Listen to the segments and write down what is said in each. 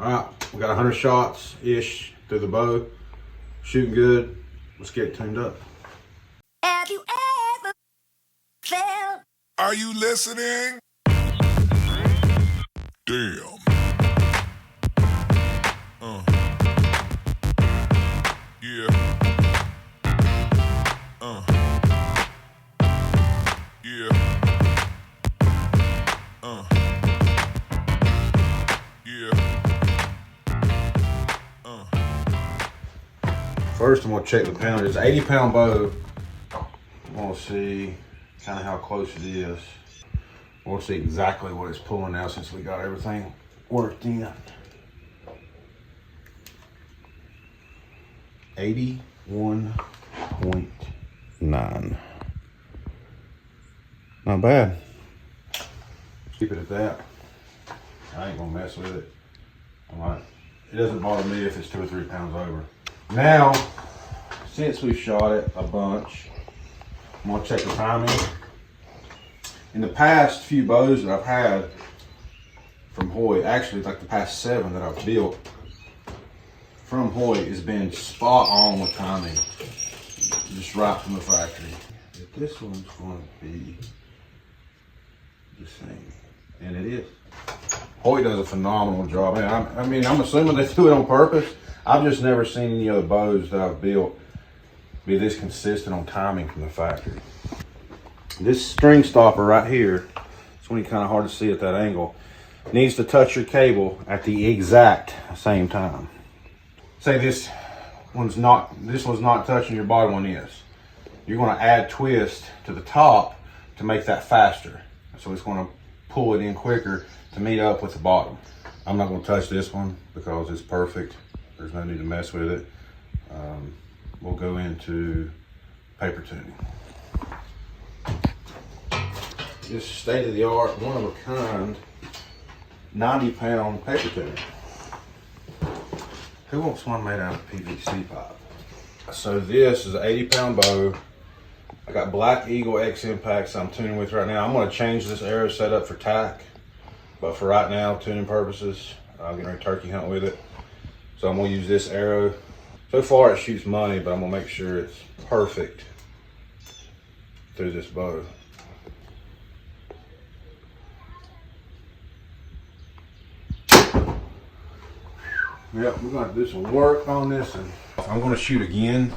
All right, we got 100 shots-ish through the bow. Shooting good. Let's get it tuned up. Have you ever felt? Are you listening? Damn. Yeah. Yeah. Yeah. First, I'm gonna check the poundage. It's an 80-pound bow. I want to see kind of how close it is. I want to see exactly what it's pulling now since we got everything worked in. 81.9. Not bad. Keep it at that. I ain't gonna mess with it. It doesn't bother me if it's 2 or 3 pounds over. Now, since we've shot it a bunch, I'm gonna check the timing. In the past few bows that I've had from Hoyt, actually like the past 7 that I've built from Hoyt, has been spot on with timing, just right from the factory. If this one's going to be the same, and it is. Hoyt does a phenomenal job. I mean, I'm assuming they do it on purpose. I've just never seen any other bows that I've built be this consistent on timing from the factory. This string stopper right here, it's when it's kind of hard to see at that angle, needs to touch your cable at the exact same time. Say this one's not touching, your bottom one is. You're going to add twist to the top to make that faster. So it's going to pull it in quicker to meet up with the bottom. I'm not going to touch this one because it's perfect. There's no need to mess with it. We'll go into paper tuning. This state-of-the-art, one-of-a-kind, 90-pound paper tuner. Who wants one made out of PVC pipe? So this is an 80-pound bow. I got Black Eagle X impacts I'm tuning with right now. I'm going to change this arrow setup for tack, but for right now, tuning purposes, I'm getting ready to turkey hunt with it. So I'm going to use this arrow. So far it shoots money, but I'm going to make sure it's perfect through this bow. Yep, we're going to do some work on this, and I'm going to shoot again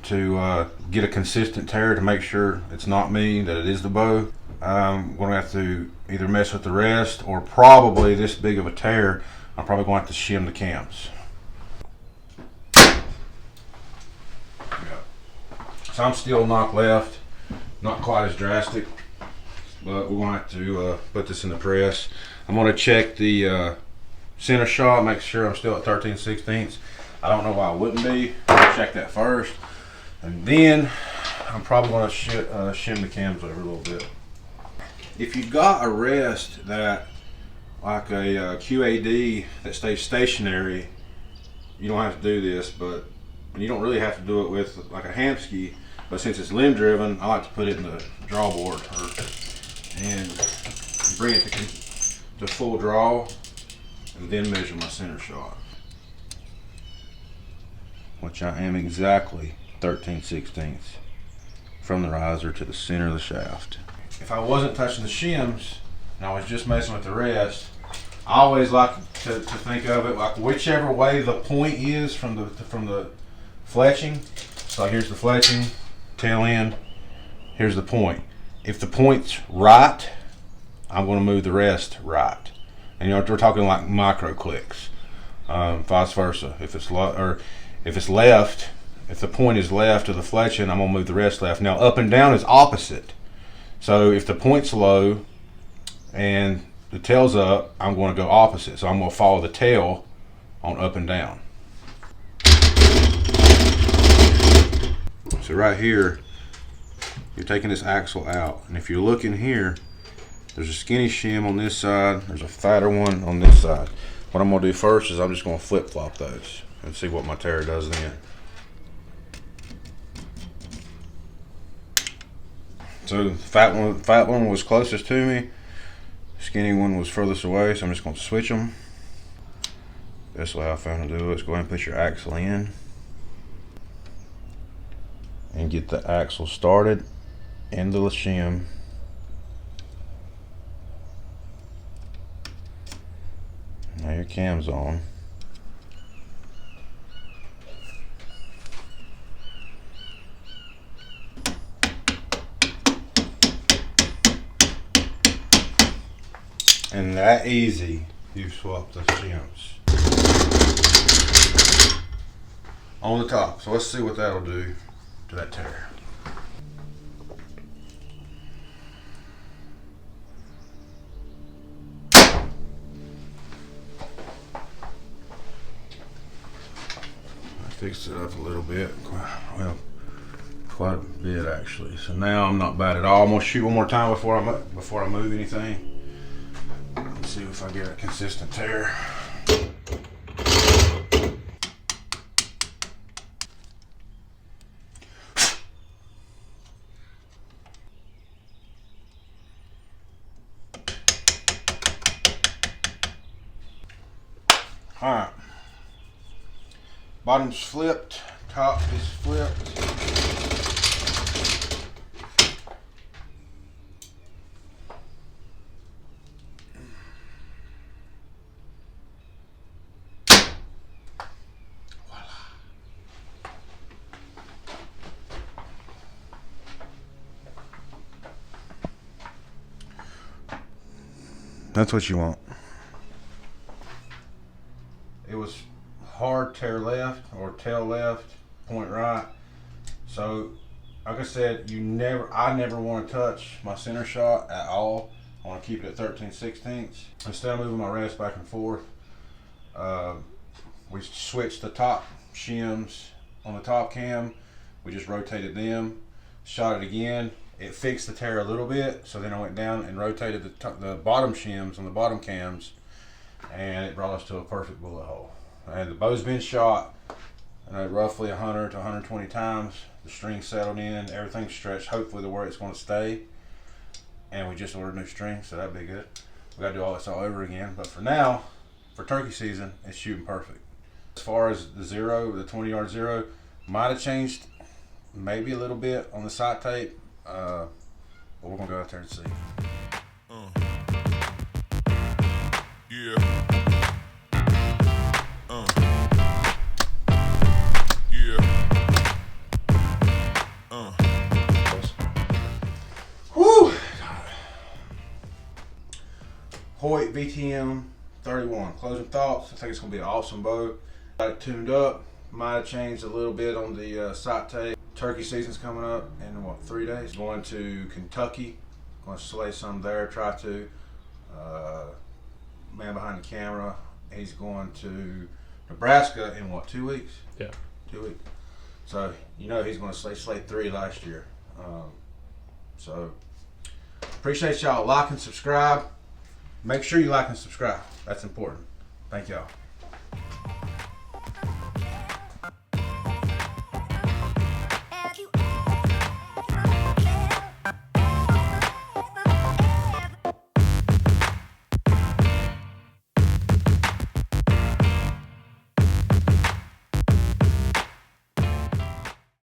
to get a consistent tear to make sure it's not me, that it is the bow. I'm going to have to either mess with the rest, or probably this big of a tear, I'm probably going to have to shim the cams. Yep. So I'm still knock left, not quite as drastic, but we're going to have to put this in the press. I'm going to check the center shot, make sure I'm still at 13/16. I don't know why I wouldn't be. I'll check that first, and then I'm probably going to shim the cams over a little bit. If you've got a rest that, like a QAD that stays stationary, you don't have to do this, but you don't really have to do it with like a Hamsky. But since it's limb driven, I like to put it in the draw board and bring it to full draw, and then measure my center shot, which I am exactly 13/16 from the riser to the center of the shaft. If I wasn't touching the shims and I was just messing with the rest, I always like to think of it like whichever way the point is from the fletching. So here's the fletching, tail end, here's the point. If the point's right, I'm going to move the rest right. And you know, we're talking like micro clicks, vice versa. If it's left, if the point is left of the fletching, I'm gonna move the rest left. Now up and down is opposite. So if the point's low and the tail's up, I'm going to go opposite. So I'm going to follow the tail on up and down. So right here, you're taking this axle out, and if you're looking here, there's a skinny shim on this side, there's a fatter one on this side. What I'm going to do first is I'm just going to flip-flop those and see what my tear does then. So the fat one was closest to me, skinny one was furthest away, so I'm just going to switch them. Best way I found to do it is go ahead and put your axle in and get the axle started into the shim. Now your cam's on. And that easy, you swap the shims on the top. So let's see what that'll do to that tire. I fixed it up a little bit. Well, quite a bit actually. So now I'm not bad at all. I'm gonna shoot one more time before I move anything. Let's see if I get a consistent tear. Alright. Bottom's flipped, top is flipped. That's what you want. It was hard tear left or tail left, point right. So, like I said, I never want to touch my center shot at all. I want to keep it at 13/16. Instead of moving my rest back and forth, we switched the top shims on the top cam. We just rotated them, shot it again. It fixed the tear a little bit, so then I went down and rotated the bottom shims on the bottom cams, and it brought us to a perfect bullet hole. And the bow's been shot roughly 100 to 120 times. The string settled in, everything's stretched, hopefully to where it's going to stay. And we just ordered new strings, so that'd be good. We gotta do all this all over again, but for now, for turkey season, it's shooting perfect. As far as the 20-yard zero, might have changed maybe a little bit on the sight tape. But we're gonna go out there and see. Yeah. Whew! Hoyt VTM 31. Closing thoughts. I think it's gonna be an awesome bow. Got it tuned up. Might have changed a little bit on the sight tape. Turkey season's coming up in what, 3 days? Going to Kentucky. Going to slay some there. Try to. Man behind the camera. He's going to Nebraska in what, 2 weeks? Yeah. 2 weeks. So you know he's going to slay 3 last year. So appreciate y'all. Like and subscribe. Make sure you like and subscribe. That's important. Thank y'all.